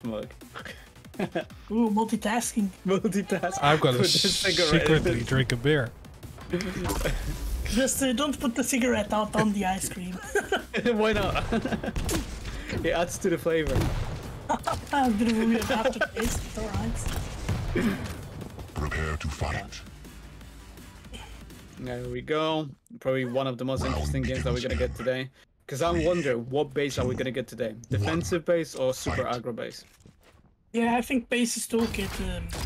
smoke. Ooh, multitasking. Multitask. I've got to secretly drink a beer. Just don't put the cigarette out on the ice cream. Why not? It adds to the flavor. A bit of a weird aftertaste, it's alright. Prepare to fight. There we go. Probably one of the most interesting games that we're gonna get today. Because I'm wondering, what base are we gonna get today? Defensive base or super aggro base? Yeah, I think BaSe's toolkit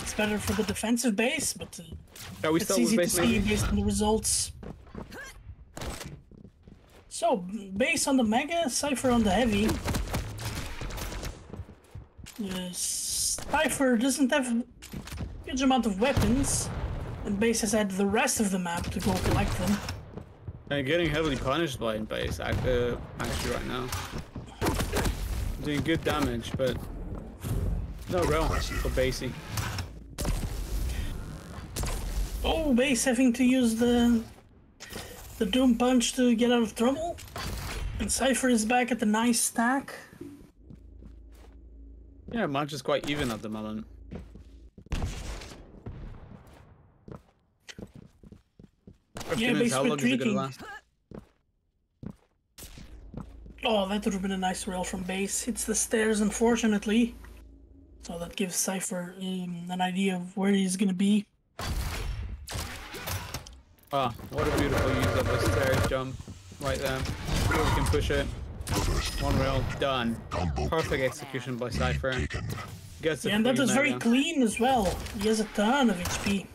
it's better for the defensive base, but it's easy to see based on the results. So, BaSe on the Mega, Cypher on the Heavy. Cypher doesn't have a huge amount of weapons, and BaSe has had the rest of the map to go collect them. And getting heavily punished by BaSe actually right now. Doing good damage, but no real for BaSe. Oh, BaSe having to use the Doom Punch to get out of trouble. And Cypher is back at the nice stack. Yeah, match is quite even at the moment. Yeah, BaSe retreating. Oh, that would have been a nice rail from BaSe. Hits the stairs, unfortunately. So that gives Cypher an idea of where he's gonna be. Ah, what a beautiful use of the stairs jump right there. We can push it. One rail, done. Perfect execution by Cypher. Gets yeah, and that was very clean as well. He has a ton of HP.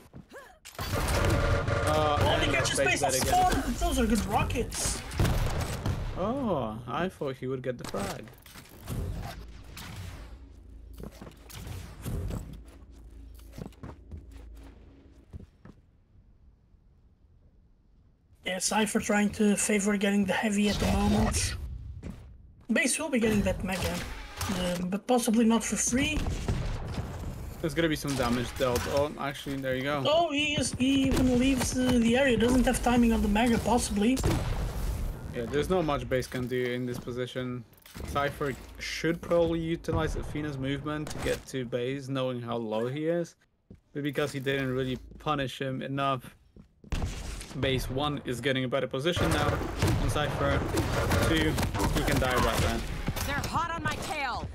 Oh, he catches BaSe on spawn! Those are good rockets. Oh, I thought he would get the frag. Yeah, Cypher trying to favor getting the Heavy at the moment. BaSe will be getting that Mega, but possibly not for free. There's gonna be some damage dealt. Oh, actually, there you go. Oh, he even leaves the area. Doesn't have timing on the Mega, possibly. Yeah, there's not much BaSe can do in this position. Cypher should probably utilize Athena's movement to get to BaSe, knowing how low he is. But because he didn't really punish him enough, BaSe 1 is getting a better position now on Cypher. 2, he can die right there. They're hot on my tail.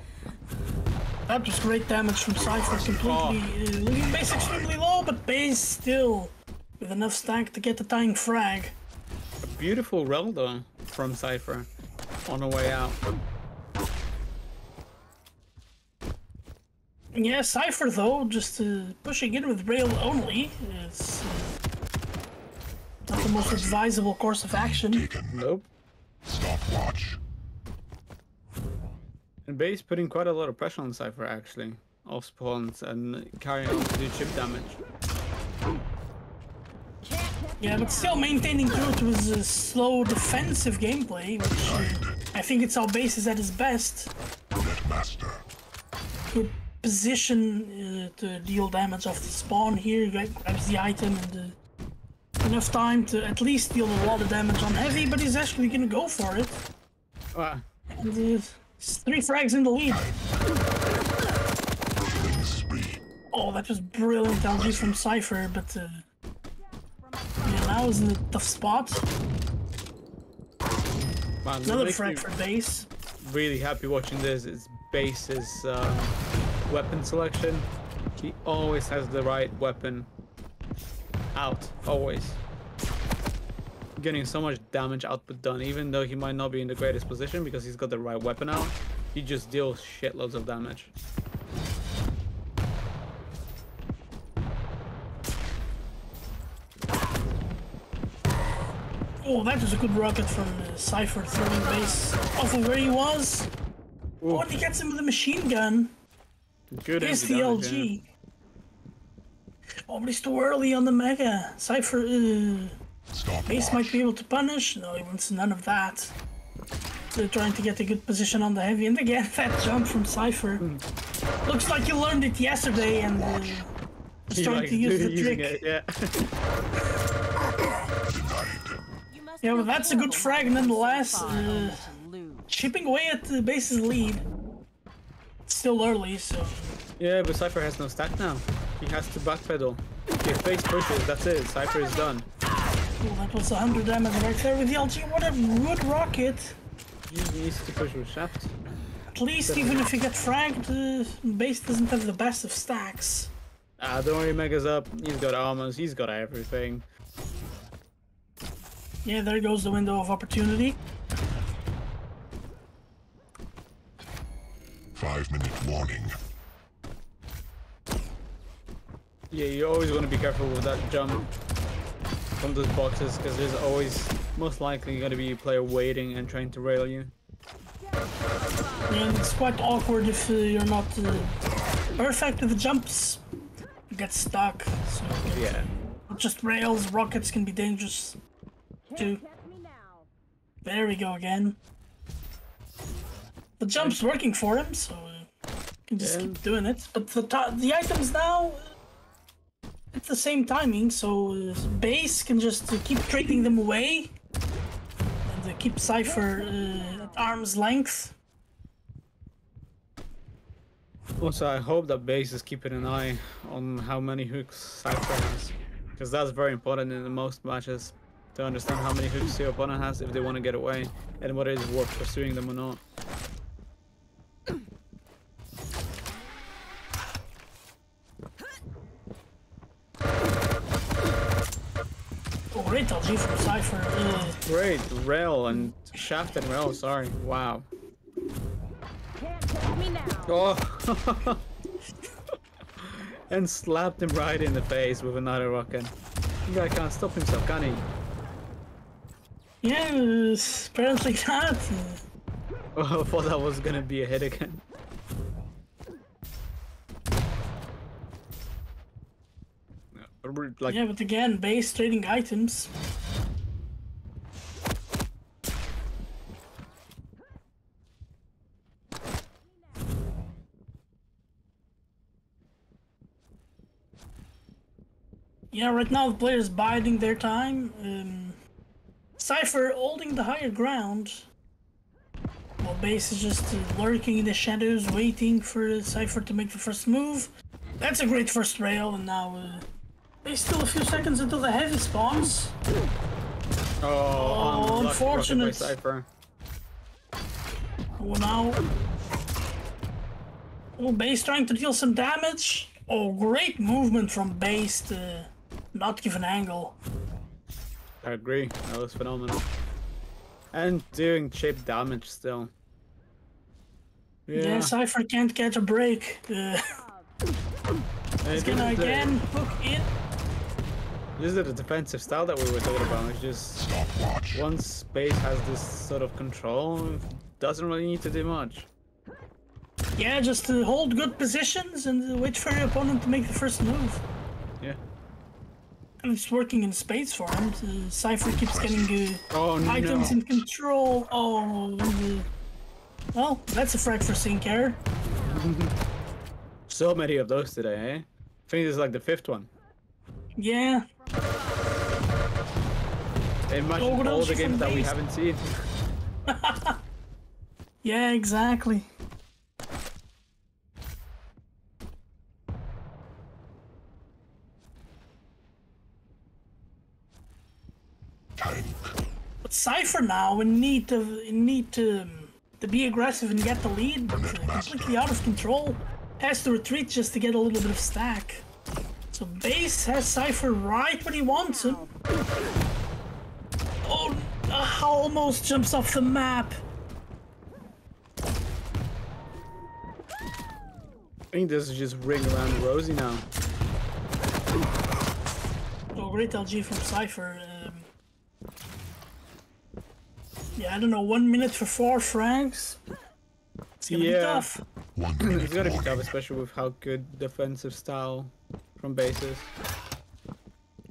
That was great damage from Cypher, completely leaving BaSe extremely low, but BaSe still with enough stack to get the tying frag. A beautiful roll though from Cypher on the way out. Yeah, Cypher though, just pushing in with rail only. It's not the most advisable course of action. Nope. Stopwatch. And BaSe putting quite a lot of pressure on Cypher actually, off spawns and carrying on to do chip damage. Yeah, but still maintaining through to his slow defensive gameplay, which I think it's how BaSe is at his best. Master. Good position to deal damage off the spawn here, grabs the item and enough time to at least deal a lot of damage on Heavy, but he's actually gonna go for it. And 3 frags in the lead. Oh, that was brilliant LG from Cypher, but yeah, now is in a tough spot. Man, another frag for BaSe. Really happy watching this. It's BaSe's weapon selection. He always has the right weapon out, always. Getting so much damage output done, even though he might not be in the greatest position because he's got the right weapon out. He just deals shitloads of damage. Oh, that was a good rocket from Cypher throwing BaSe off of where he was. Ooh. Oh, and he gets him with a machine gun. Good. Here's the LG. Yeah. Oh, but he's too early on the Mega. Cypher, BaSe might be able to punish. No, he wants none of that. They're trying to get a good position on the Heavy. And again, that jump from Cypher. Looks like you learned it yesterday and was trying to use the trick. It, yeah. Yeah, but that's a good frag nonetheless. Chipping away at the BaSe's lead. Still early, so... Yeah, but Cypher has no stack now. He has to backpedal. If base pushes, that's it. Cypher is done. Well, that was 100 damage right there with the LG. What a good rocket! He needs to push with Shaft. At least, even if you get fragged, base doesn't have the best of stacks. Don't worry, Mega's up. He's got armors. He's got everything. Yeah, there goes the window of opportunity. 5-minute warning. Yeah, you always want to be careful with that jump from those boxes, because there's always most likely going to be a player waiting and trying to rail you. Yeah, it's quite awkward if you're not perfect with the jumps. You get stuck. So Yeah. not just rails, rockets can be dangerous too. There we go again. The jump's working for him, so you can just keep doing it. But the items now, it's the same timing, so base can just keep trading them away and keep Cypher at arm's length. Also, I hope that base is keeping an eye on how many hooks Cypher has, because that's very important in the most matches, to understand how many hooks your opponent has if they want to get away, and whether it's worth pursuing them or not. Oh, great LG from Cypher. Great, rail and shaft and rail, sorry, wow. Can't take me now. Oh! And slapped him right in the face with another rocket. The guy can't stop himself, can he? Yeah, apparently not. Oh, I thought that was gonna be a hit again. Like, Yeah, but again, base trading items. Yeah, right now the players biding their time. Cypher holding the higher ground. While base is just lurking in the shadows, waiting for Cypher to make the first move. That's a great first rail, and now there's still a few seconds until the heavy spawns. oh, unfortunate. Cypher. Oh, now. Oh, base trying to deal some damage. Oh, great movement from base to not give an angle. I agree, that was phenomenal. And doing chip damage still. Yeah, Cypher can't catch a break. He's gonna again hook in. This is the defensive style that we were talking about. It's just Stopwatch. once base has this sort of control, doesn't really need to do much. Yeah, just to hold good positions and wait for your opponent to make the first move. Yeah. And it's working in spades for him. Cypher keeps getting items no. in control. Oh, well, that's a frag for sync error. So many of those today, eh? I think this is like the 5th one. Yeah. Imagine all the games that we haven't seen. Yeah, exactly. But Cypher now in need to be aggressive and get the lead, but completely out of control. Has to retreat just to get a little bit of stack. So base has Cypher right when he wants him. Oh, almost jumps off the map. I think this is just ring around Rosie now. Oh, great LG from Cypher. Yeah, I don't know, 1 minute for 4 frags. It's gonna be tough. 1 minute It's gonna be tough, warning. especially with how good defensive style from base is.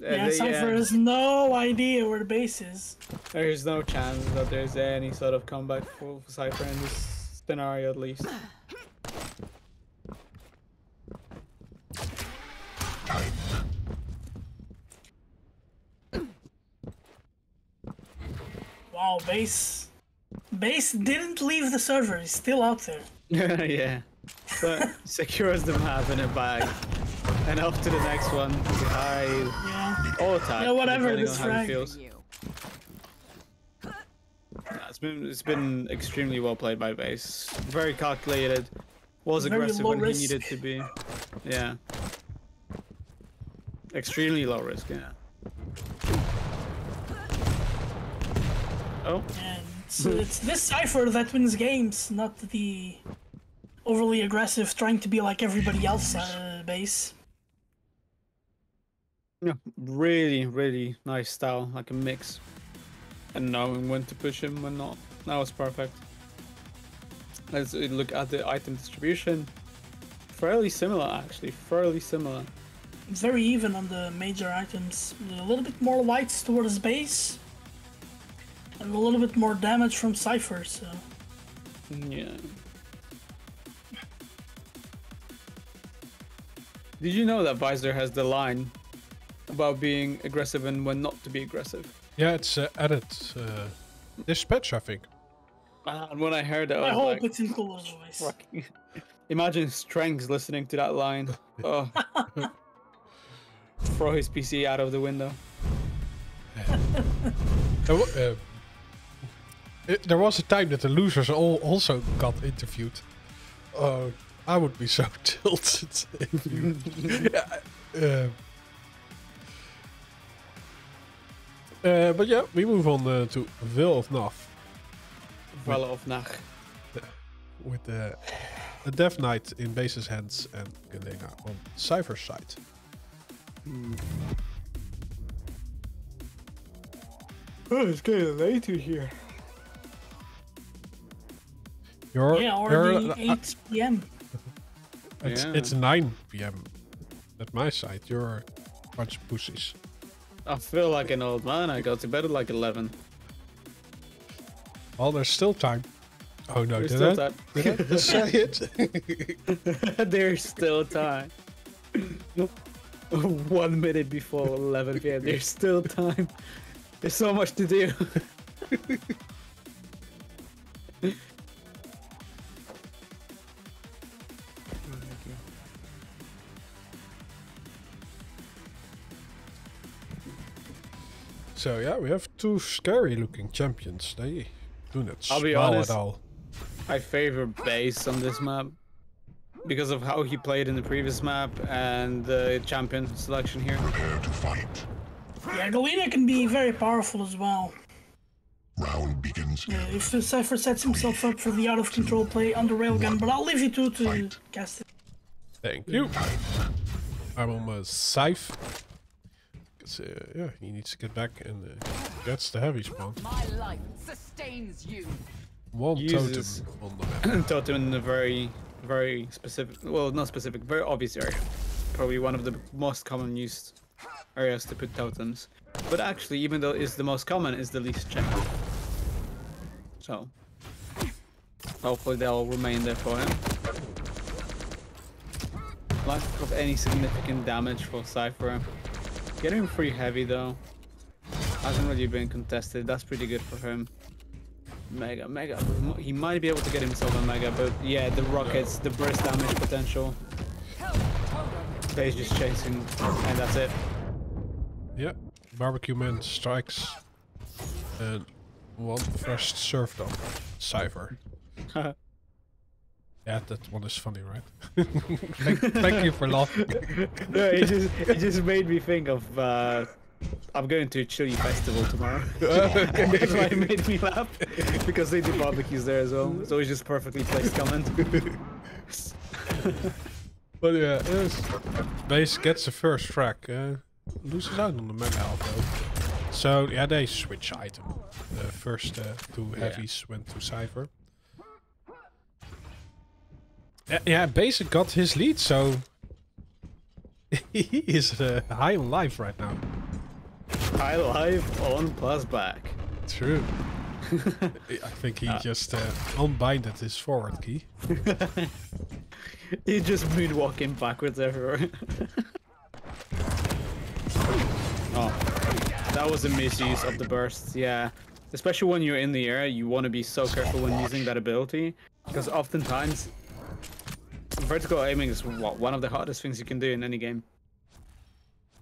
Yeah, Cypher has no idea where the base is. There's no chance that there's any sort of comeback for Cypher in this scenario, at least. Time. Wow, base didn't leave the server. He's still out there. Yeah. So secures the map in a bag. And off to the next one to hide. Yeah. Or attack. Yeah, whatever, depending this on how he frag. feels. It's been extremely well played by BaSe. Very calculated. Was Very aggressive low when risk. he needed to be. Yeah. Extremely low risk, yeah. Oh. And it's this Cypher that wins games, not the overly aggressive trying to be like everybody else BaSe. Yeah, really, really nice style, like a mix. And knowing when to push him, when not. That was perfect. Let's look at the item distribution. Fairly similar, actually. Fairly similar. Very even on the major items. A little bit more lights towards BaSe. And a little bit more damage from Cypher, so... Yeah. Did you know that Visor has the line about being aggressive and when not to be aggressive? Yeah, it's added this patch, I think. And when I heard that, I I was hope like, it's in Cooler's voice. fucking... Imagine Strengths listening to that line. Oh. Throw his PC out of the window. There was a time that the losers also got interviewed. I would be so tilted if you... but yeah, we move on to Duel of NAVI. Well of Nach. With the Death Knight in BaSe's hands and Galena on Cypher's side. Oh, it's getting late here. Yeah, already 8 PM. It's 9 PM at my side. You're a bunch of pussies. I feel like an old man. I go to bed at like 11. Well, there's still time. Oh no, There's did still I? time. Did I just say it? There's still time. 1 minute before 11 PM. There's still time. There's so much to do. So yeah, we have two scary looking champions. They do not I'll be smile honest. at all. I favor BaSe on this map because of how he played in the previous map and the champion selection here. Prepare to fight. Yeah, Galena can be very powerful as well. Round begins. If the Cypher sets himself up for the out of control play on the railgun, but I'll leave you two to cast it. Thank you. I'm on my Cypher. Yeah, he needs to get back and gets the heavy spawn. My life sustains you. One Uses- totem on the map. Totem in a very, very specific, well, not specific, very obvious area. Probably one of the most common used areas to put totems. But actually, even though it's the most common, it's the least checked. So, hopefully they'll remain there for him. Lack of any significant damage for Cypher. Getting free heavy though. Hasn't really been contested. That's pretty good for him. Mega. He might be able to get himself a mega, but yeah, the rockets, the burst damage potential. BaSe just chasing, and that's it. Yeah, Barbecue Man strikes. And one first served on Cypher. Yeah, that one is funny, right? thank you for laughing. No, it just made me think of I'm going to a chili festival tomorrow. That's why it made me laugh, because they do barbecues there as well. So it's just perfectly placed comment. But yeah, yes. BaSe gets the first frag. Loses out on the mega health though. So yeah, they switch item. The first two heavies went to Cypher. Yeah, BaSe got his lead, so he is high on life right now. High life on plus back. True. I think he just unbinded his forward key. He's just moonwalking backwards everywhere. Oh, that was a misuse of the bursts, yeah. Especially when you're in the air, you want to be so careful when using that ability, because oftentimes vertical aiming is one of the hardest things you can do in any game.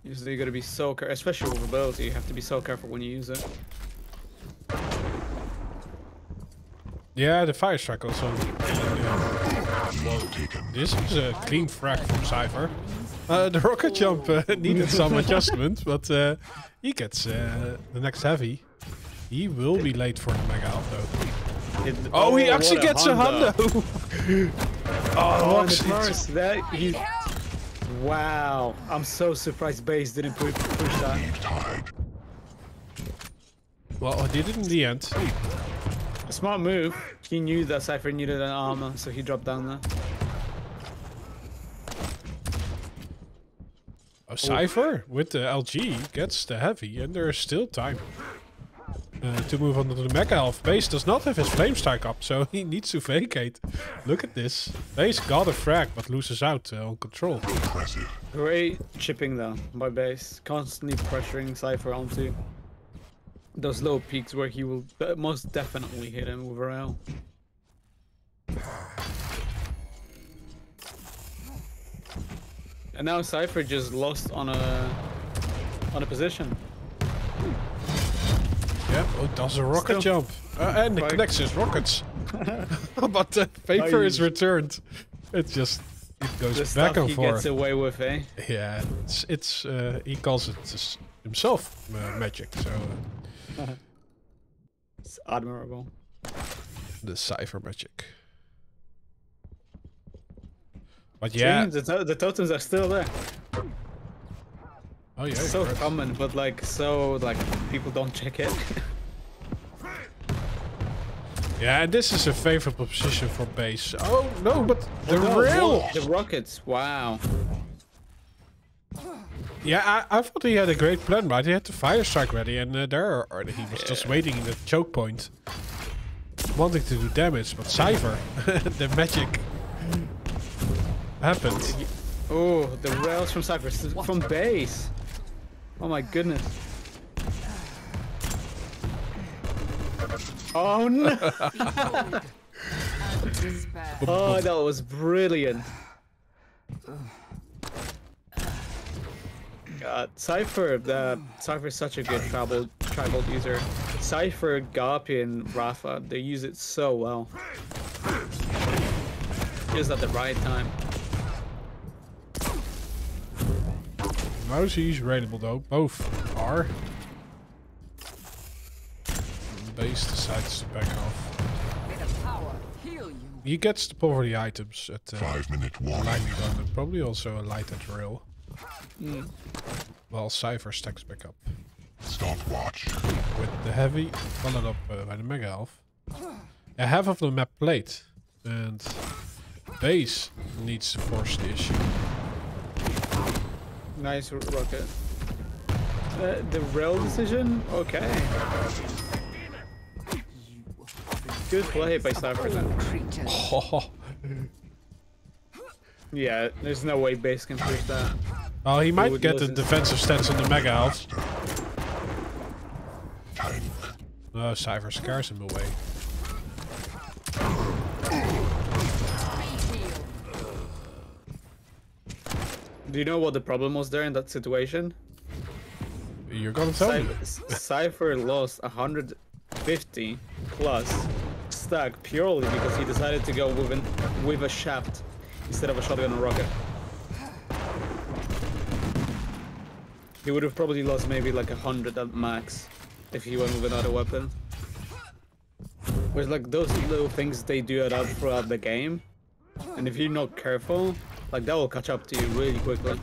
Usually you gotta be so careful, especially with ability, you have to be so careful when you use it. Yeah, the fire strike also. This is a clean frag from Cypher. The rocket jump needed some adjustment, but he gets the next heavy. He will be late for the mega half though. Oh, he actually gets a hundo. Oh, that wow, I'm so surprised BaSe didn't push that. Well, he did it in the end. A smart move. He knew that Cypher needed an armor, so he dropped down there. Cypher with the LG gets the heavy, and there is still time to move on to the mega half. BaSe does not have his flame strike up, so he needs to vacate. Look at this. BaSe got a frag, but loses out on control. Great chipping though by BaSe, constantly pressuring Cypher onto those low peaks where he will most definitely hit him with a rail. And now Cypher just lost on a position. Yep, oh, does a rocket jump. And it connects his rockets. But the paper is returned. It goes back and forth. He gets away with, eh? Yeah, it's he calls it himself magic, so... It's admirable. The Cypher magic. But yeah... The totems are still there. Oh yeah, so common, but people don't check it. Yeah, and this is a favorable position for BaSe. Oh no, but the rail! The rockets, wow. Yeah, I thought he had a great plan, right? He had the fire strike ready, and he was just waiting in the choke point, wanting to do damage. But Cypher, the magic happened. Oh, the rails from Cypher, from BaSe. Oh my goodness. Oh no! Oh, that was brilliant. God, Cypher is such a good tribal user. Cypher, Gapi, and Rafa, they use it so well. Just at the right time. Mousy is raidable though, both are. BaSe decides to back off. He gets the poverty items at 5-minute warning. lightning gun and probably also a light at rail. While Cypher stacks back up. Stopwatch. With the heavy, followed up by the mega half. Half of the map played, and BaSe needs to force the issue. Nice rocket. The rail decision? Okay. Good play by Cypher then. Oh. Yeah, there's no way BaSe can push that. Oh, he might get the defensive stance on the mega half. No, Cypher scares him away. Do you know what the problem was there in that situation? You're gonna tell me. Cypher lost 150 plus stack purely because he decided to go with a shaft instead of a shotgun or rocket. He would have probably lost maybe like 100 at max if he went with another weapon. Whereas like those little things they do it out throughout the game, and if you're not careful, like that will catch up to you really quickly.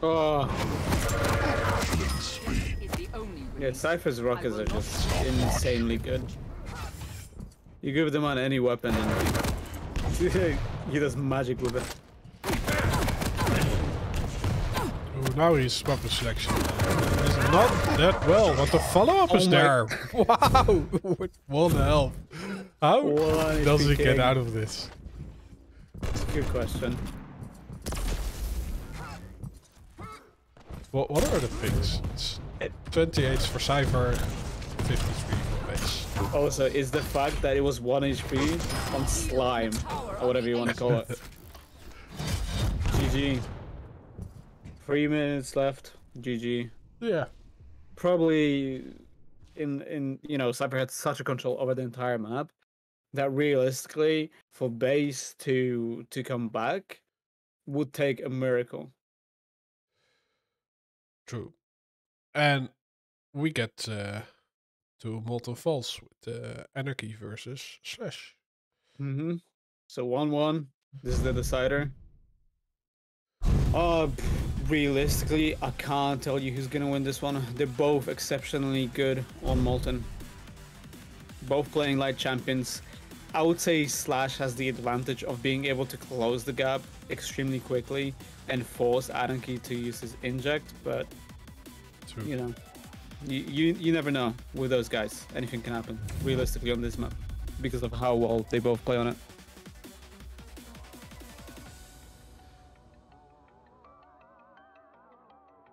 Oh. Yeah, Cypher's rockets are just insanely good. You give them on any weapon and he does magic with it. Oh, now he's weapon selection. It's not that well, but the follow-up is there. Wow! With 1 health. How does he get out of this? It's a good question. What are the pings? It's 28 for Cypher, 53 for BaSe. Also, is the fact that it was 1 HP on slime, or whatever you want to call it. GG. 3 minutes left. GG. Yeah. Probably in you know, Cypher had such a control over the entire map that realistically for BaSe to come back would take a miracle. True. And we get to Molten Falls with Anarchy versus Slash. So 1-1. This is the decider. Realistically, I can't tell you who's gonna win this one. They're both exceptionally good on Molten. Both playing like champions. I would say Slash has the advantage of being able to close the gap extremely quickly and force Anarchy to use his inject, but True. you know, you never know with those guys. Anything can happen realistically on this map because of how well they both play on it.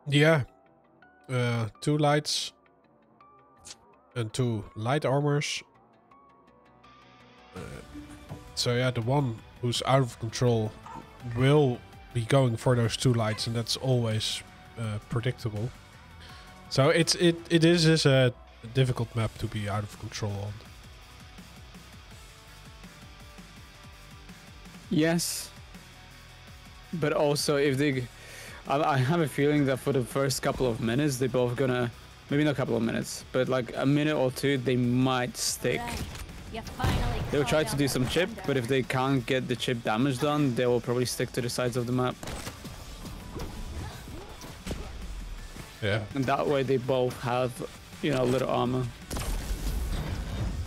Yeah. 2 lights and 2 light armors. So yeah, the one who's out of control will be going for those 2 lights, and that's always predictable. So it is a difficult map to be out of control on. Yes, but also if they, I have a feeling that for the first couple of minutes they're both gonna, maybe not a couple of minutes, but like a minute or two they might stick. They'll try to do some chip, but if they can't get the chip damage done, they will probably stick to the sides of the map. Yeah. And that way they both have, you know, little armor.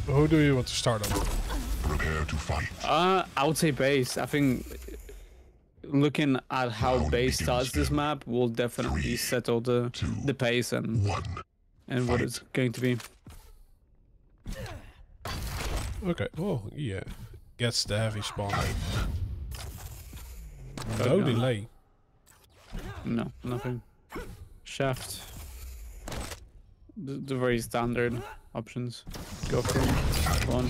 Who do you want to start on? Prepare to fight. I would say BaSe. I think looking at how BaSe starts this map will definitely settle the pace and what it's going to be. Okay. Oh, yeah. Gets the heavy spawn. No delay. No, nothing. Shaft. The very standard options. Go for one.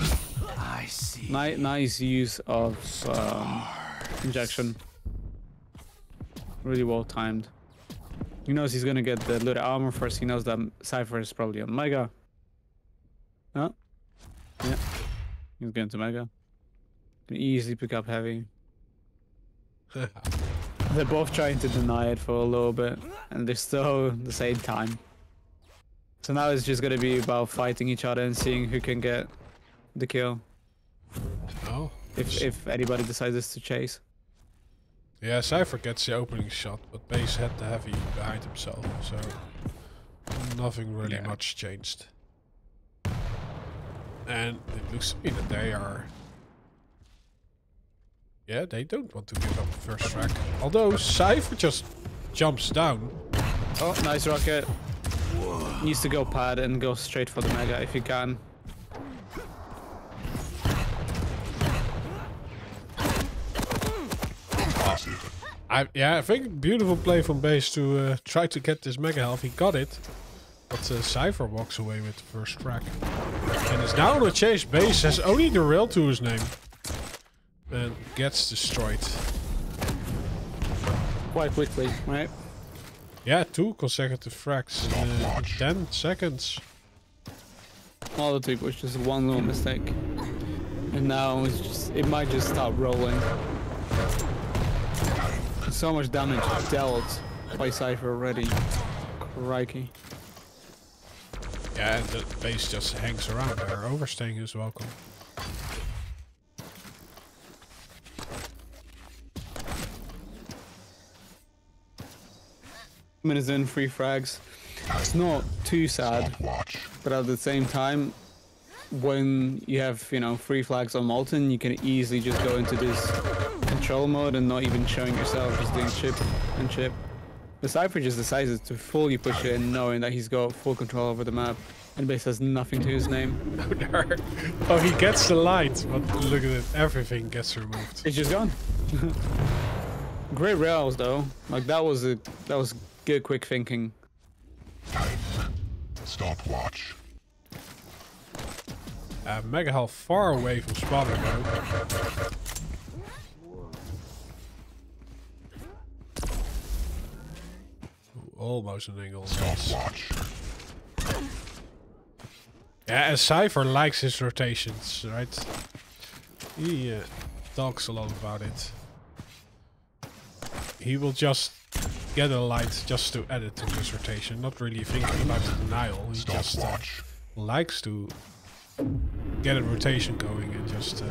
I see. Nice use of injection. Really well timed. He knows he's gonna get the little armor first. He knows that Cypher is probably on Mega. Huh? Yeah. He's going to Mega. Can easily pick up heavy. They're both trying to deny it for a little bit, and they're still at the same time. So now it's just gonna be about fighting each other and seeing who can get the kill. Oh. If anybody decides to chase. Yeah, Cypher gets the opening shot, but BaSe had the heavy behind himself, so nothing really much changed. And it looks to me that they are... Yeah, they don't want to give up the first track. Although Cypher just jumps down. Oh, nice rocket. Needs to go pad and go straight for the Mega if you can. I think beautiful play from BaSe to try to get this Mega health. He got it. But Cypher walks away with the first track. And is now on the chase. BaSe has only the rail to his name. And gets destroyed. Quite quickly, right? Yeah, 2 consecutive frags in 10 seconds. All it took was just one little mistake. And now it might just start rolling. So much damage dealt by Cypher already. Crikey. Yeah, the BaSe just hangs around there. Overstaying is welcome. Minutes in, 3 frags. It's not too sad, but at the same time, when you have, you know, 3 flags on Molten, you can easily just go into this control mode and not even showing yourself, just doing chip and chip. The Cypher just decided to fully push it in, knowing that he's got full control over the map, and BaSe has nothing to his name. Oh, he gets the light, but look at it, everything gets removed. It's just gone. Great rails though. Like that was good quick thinking. Stopwatch. Mega Hell far away from spawning though. Almost an angle. Stopwatch. Yeah, and Cypher likes his rotations, right? He talks a lot about it. He will just get a light just to add it to his rotation, not really thinking about the denial. He just likes to get a rotation going and just...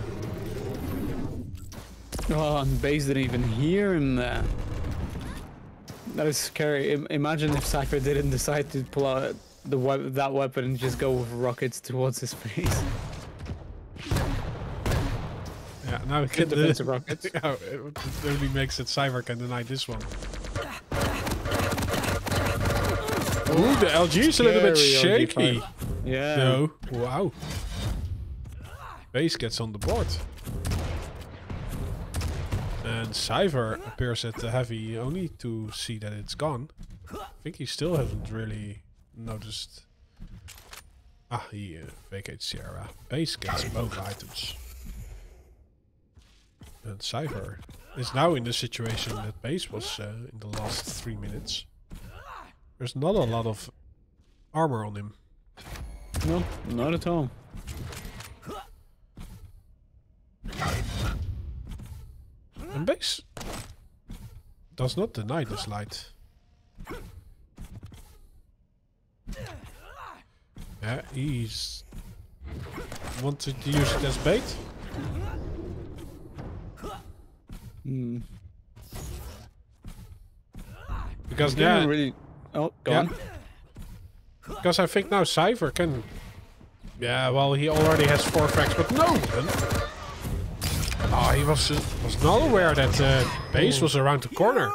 Oh, and BaSe didn't even hear him there. That is scary. Imagine if Cypher didn't decide to pull out that weapon and just go with rockets towards his face. Yeah, now it Good defensive rockets. Yeah, it only makes it Cypher can deny this one. Ooh, the LG is a little bit shaky. Yeah. No. Wow. BaSe gets on the board. And Cypher appears at the heavy only to see that it's gone. I think he still hasn't really noticed. Ah, he vacates Sierra. BaSe gets both items. And Cypher is now in the situation that BaSe was in the last 3 minutes. There's not a lot of armor on him. No, not at all. And BaSe does not deny this light. Yeah, he's wanted to use it as bait. Hmm. Because Yeah, now, really. Oh, go yeah. on. Because I think now Cypher can. Yeah, well, he already has 4 frags, but no. Oh, he was not aware that BaSe was around the corner.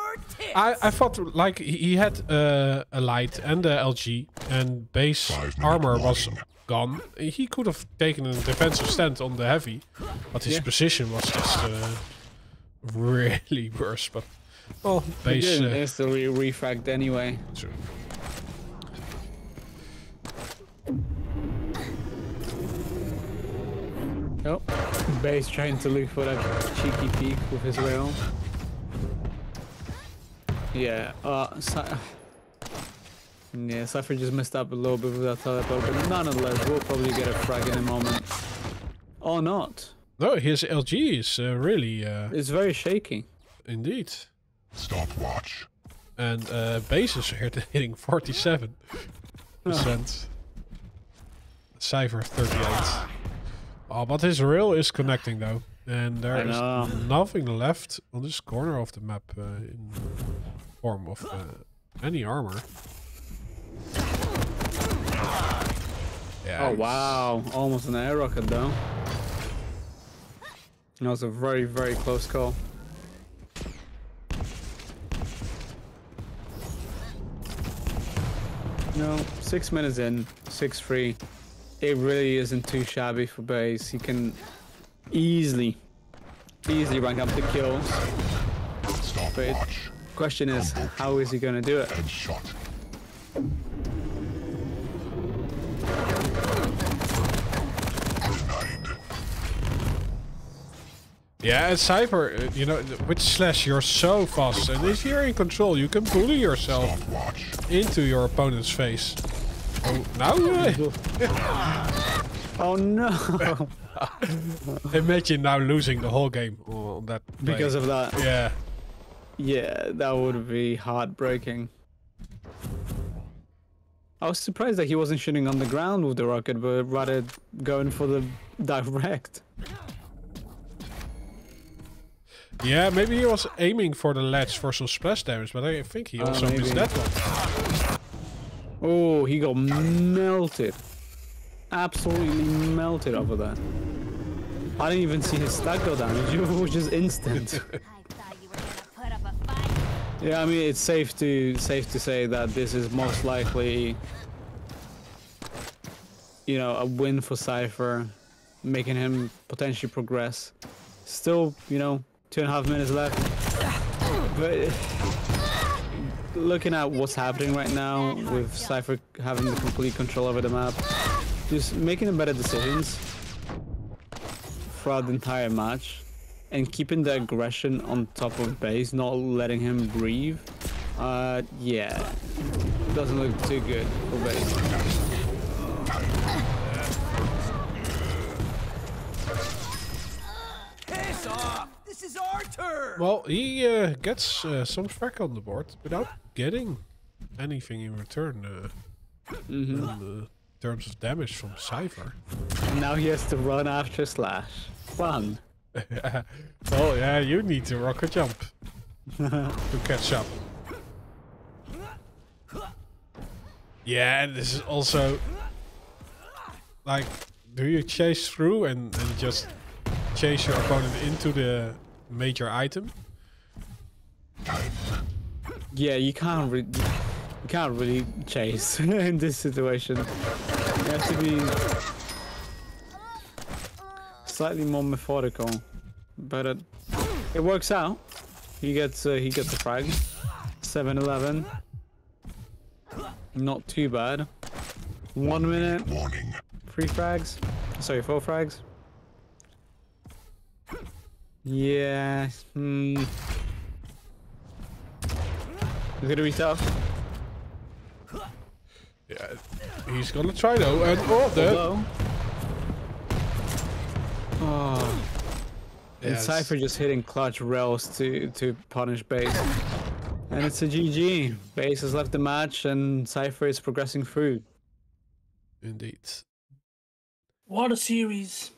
I thought like he had a light and a LG, and BaSe armor was gone. He could have taken a defensive stand on the heavy, but his position was just really worse. But well, He BaSe didn't instantly refragged anyway. true. Oh, BaSe trying to look for that cheeky peek with his rail. Yeah, yeah, Cypher just messed up a little bit with that teleport, but nonetheless, we'll probably get a frag in a moment. Or not. No, his LG is really It's very shaky. indeed. Stopwatch. And BaSe is here hitting 47%. Cypher 38. Oh, but his rail is connecting though. And there is nothing left on this corner of the map in form of any armor. Yeah, Oh wow, almost an air rocket though. That was a very, very close call. No, 6 minutes in, 6-3. It really isn't too shabby for BaSe. He can easily rank up the kills. But question is, how is he going to do it? Headshot. Yeah, and Cypher, you know, with Slash you're so fast, and if you're in control, you can bully yourself into your opponent's face. Oh, now? Oh no! Imagine now losing the whole game on that play. Because of that. Yeah. Yeah, that would be heartbreaking. I was surprised that he wasn't shooting on the ground with the rocket, but rather going for the direct. Yeah, maybe he was aiming for the ledge for some splash damage, but I think he also missed that one. Oh, he got melted. Absolutely melted over there. I didn't even see his stack go down. It was just instant. Yeah, I mean, it's safe to say that this is most likely, you know, a win for Cypher, making him potentially progress. Still, you know, 2.5 minutes left. But looking at what's happening right now with Cypher having the complete control over the map, just making the better decisions throughout the entire match, and keeping the aggression on top of BaSe, not letting him breathe. Yeah, doesn't look too good for BaSe. Piss off! This is our turn! Well, he gets some frack on the board without getting anything in return in terms of damage from Cypher. And now he has to run after Slash. Fun. Well, yeah, you need to rocket jump to catch up. Yeah, and this is also like, do you chase through and just chase your opponent into the major item? Yeah, you can't really chase in this situation. You have to be slightly more methodical, but it works out. He gets the frag. 7-11. Not too bad. 1 minute. Warning. 3 frags. Sorry, 4 frags. Yeah. It's gonna be tough. Yeah, he's gonna try though, and Although, and yes. Cypher just hitting clutch rails to punish BaSe. And it's a GG. BaSe has left the match and Cypher is progressing through. Indeed. What a series.